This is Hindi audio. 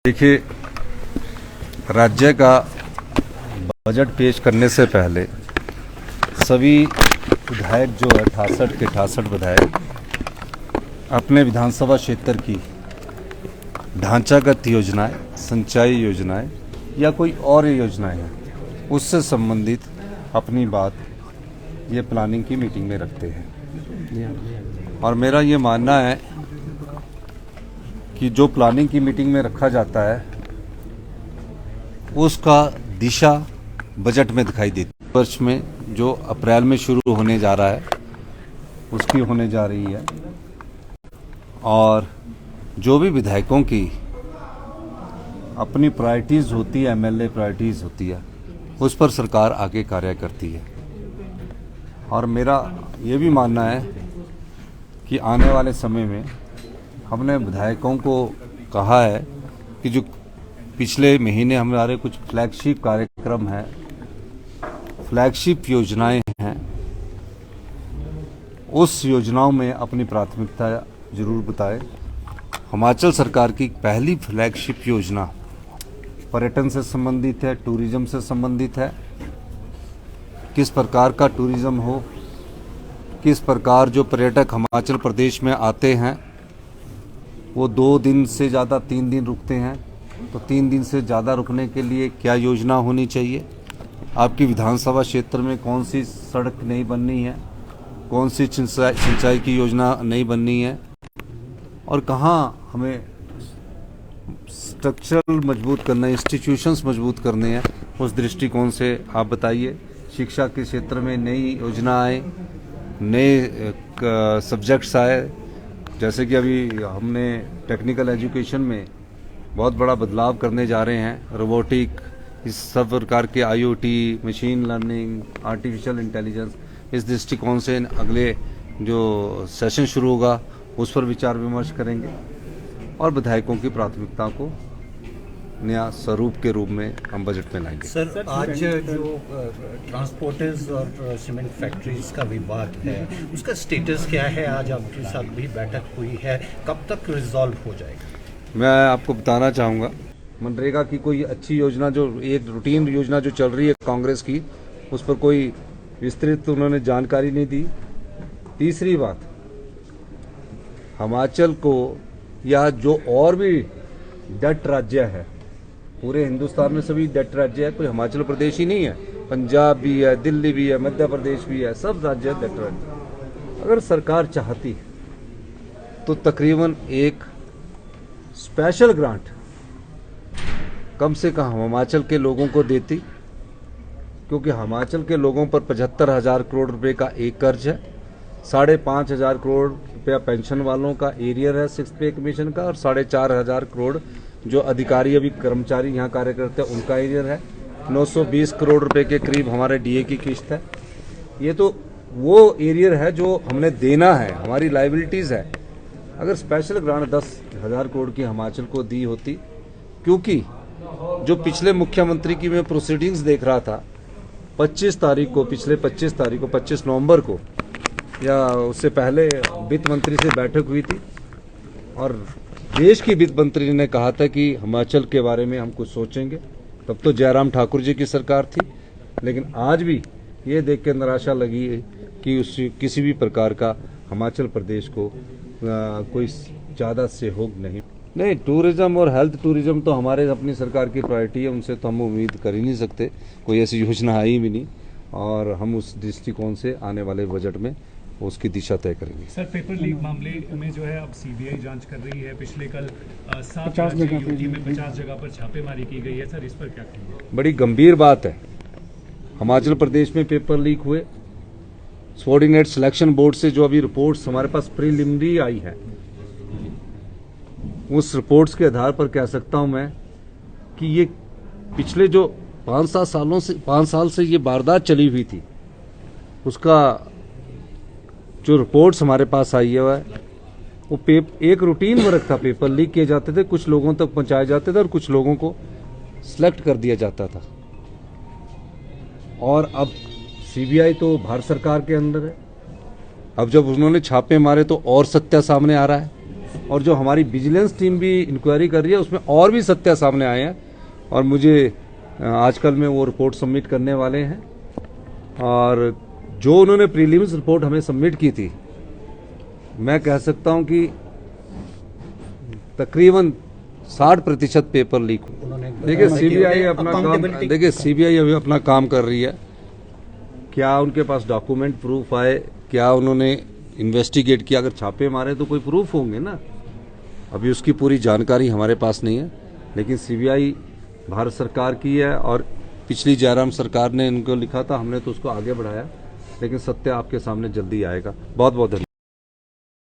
देखिए, राज्य का बजट पेश करने से पहले सभी विधायक जो है 68 के 68 विधायक अपने विधानसभा क्षेत्र की ढांचागत योजनाएं, सिंचाई योजनाएं या कोई और योजनाएं हैं उससे संबंधित अपनी बात ये प्लानिंग की मीटिंग में रखते हैं। और मेरा ये मानना है कि जो प्लानिंग की मीटिंग में रखा जाता है उसका दिशा बजट में दिखाई देती है। वर्ष में जो अप्रैल में शुरू होने जा रहा है उसकी होने जा रही है, और जो भी विधायकों की अपनी प्रायोरिटीज़ होती है, एमएलए प्रायोरिटीज़ होती है, उस पर सरकार आगे कार्य करती है। और मेरा ये भी मानना है कि आने वाले समय में हमने विधायकों को कहा है कि जो पिछले महीने हमारे कुछ फ्लैगशिप कार्यक्रम हैं, फ्लैगशिप योजनाएं हैं, उस योजनाओं में अपनी प्राथमिकता जरूर बताएं। हिमाचल सरकार की पहली फ्लैगशिप योजना पर्यटन से संबंधित है, टूरिज्म से संबंधित है। किस प्रकार का टूरिज्म हो, किस प्रकार जो पर्यटक हिमाचल प्रदेश में आते हैं वो 2 दिन से ज़्यादा 3 दिन रुकते हैं, तो 3 दिन से ज़्यादा रुकने के लिए क्या योजना होनी चाहिए, आपकी विधानसभा क्षेत्र में कौन सी सड़क नहीं बननी है, कौन सी सिंचाई की योजना नहीं बननी है, और कहाँ हमें स्ट्रक्चरल मजबूत करना है, इंस्टीट्यूशंस मजबूत करने हैं, उस दृष्टिकोण से आप बताइए। शिक्षा के क्षेत्र में नई योजना आए, नए सब्जेक्ट्स आए, जैसे कि अभी हमने टेक्निकल एजुकेशन में बहुत बड़ा बदलाव करने जा रहे हैं। रोबोटिक, इस सब प्रकार के IoT, machine learning, artificial intelligence, इस दृष्टिकोण से अगले जो सेशन शुरू होगा उस पर विचार विमर्श करेंगे और विधायकों की प्राथमिकता को नया स्वरूप के रूप में हम बजट में लाएंगे। सर, आज जो ट्रांसपोर्टर्स और सीमेंट फैक्ट्रीज का विवाद है उसका स्टेटस क्या है? आज आपके साथ भी बैठक हुई है, कब तक रिजॉल्व हो जाएगा? मैं आपको बताना चाहूँगा, मनरेगा की कोई अच्छी योजना, जो एक रूटीन योजना जो चल रही है कांग्रेस की, उस पर कोई विस्तृत उन्होंने जानकारी नहीं दी। तीसरी बात, हिमाचल को या जो और भी डट राज्य है, पूरे हिंदुस्तान में सभी डट राज्य है, कोई हिमाचल प्रदेश ही नहीं है, पंजाब भी है, दिल्ली भी है, मध्य प्रदेश भी है, सब राज्य डट राज्य। अगर सरकार चाहती तो तकरीबन एक स्पेशल ग्रांट कम से कम हिमाचल के लोगों को देती, क्योंकि हिमाचल के लोगों पर 75,000 करोड़ रुपए का एक कर्ज है, 5,500 करोड़ रुपया पेंशन वालों का एरियर है 6th पे कमीशन का, और 4,500 करोड़ जो अधिकारी अभी कर्मचारी यहाँ कार्य करते हैं उनका एरियर है, 920 करोड़ रुपए के करीब हमारे डीए की किस्त है। ये तो वो एरियर है जो हमने देना है, हमारी लाइबिलिटीज़ है। अगर स्पेशल ग्रांट 10,000 करोड़ की हिमाचल को दी होती, क्योंकि जो पिछले मुख्यमंत्री की मैं प्रोसीडिंग्स देख रहा था, 25 तारीख को, पिछले 25 तारीख को, 25 नवंबर को या उससे पहले वित्त मंत्री से बैठक हुई थी और देश की वित्त मंत्री ने कहा था कि हिमाचल के बारे में हम कुछ सोचेंगे। तब तो जयराम ठाकुर जी की सरकार थी, लेकिन आज भी ये देख के निराशा लगी है कि किसी भी प्रकार का हिमाचल प्रदेश को कोई ज़्यादा सहयोग नहीं। टूरिज्म और हेल्थ टूरिज्म तो हमारे अपनी सरकार की प्रायोरिटी है, उनसे तो हम उम्मीद कर ही नहीं सकते, कोई ऐसी योजना आई भी नहीं, और हम उस दृष्टिकोण से आने वाले बजट में उसकी दिशा तय करेंगे। सर, पेपर लीक मामले में जो है अब सीबीआई जांच कर रही है। पिछले कल 7 यूटी में 50 जगह पर छापेमारी की गई है। सर, इस पर क्या कहेंगे? बड़ी गंभीर बात है। हिमाचल प्रदेश में पेपर लीक हुए, सबऑर्डिनेट सिलेक्शन बोर्ड से जो अभी रिपोर्ट्स हमारे पास प्रीलिमिनरी आई है, उस रिपोर्ट्स के आधार पर कह सकता हूं मैं कि ये पिछले जो 5 साल से ये वारदात चली हुई थी, उसका जो रिपोर्ट्स हमारे पास आई है वो एक रूटीन वर्क था। पेपर लीक किए जाते थे, कुछ लोगों तक पहुंचाए जाते थे और कुछ लोगों को सिलेक्ट कर दिया जाता था। और अब सीबीआई तो भारत सरकार के अंदर है। अब जब उन्होंने छापे मारे तो और सत्य सामने आ रहा है। और जो हमारी विजिलेंस टीम भी इंक्वायरी कर रही है उसमें और भी सत्य सामने आए हैं और मुझे आजकल में वो रिपोर्ट सबमिट करने वाले हैं। और जो उन्होंने प्रीलिम्स रिपोर्ट हमें सबमिट की थी, मैं कह सकता हूं कि तकरीबन 60% पेपर लीक हुए। उन्होंने देखिए सीबीआई अपना काम, Accountability- देखिए सीबीआई अभी अपना काम कर रही है। क्या उनके पास डॉक्यूमेंट प्रूफ आए, क्या उन्होंने इन्वेस्टिगेट किया, अगर छापे मारे तो कोई प्रूफ होंगे ना। अभी उसकी पूरी जानकारी हमारे पास नहीं है, लेकिन सीबीआई भारत सरकार की है और पिछली जयराम सरकार ने इनको लिखा था, हमने तो उसको आगे बढ़ाया, लेकिन सत्य आपके सामने जल्दी आएगा। बहुत बहुत धन्यवाद।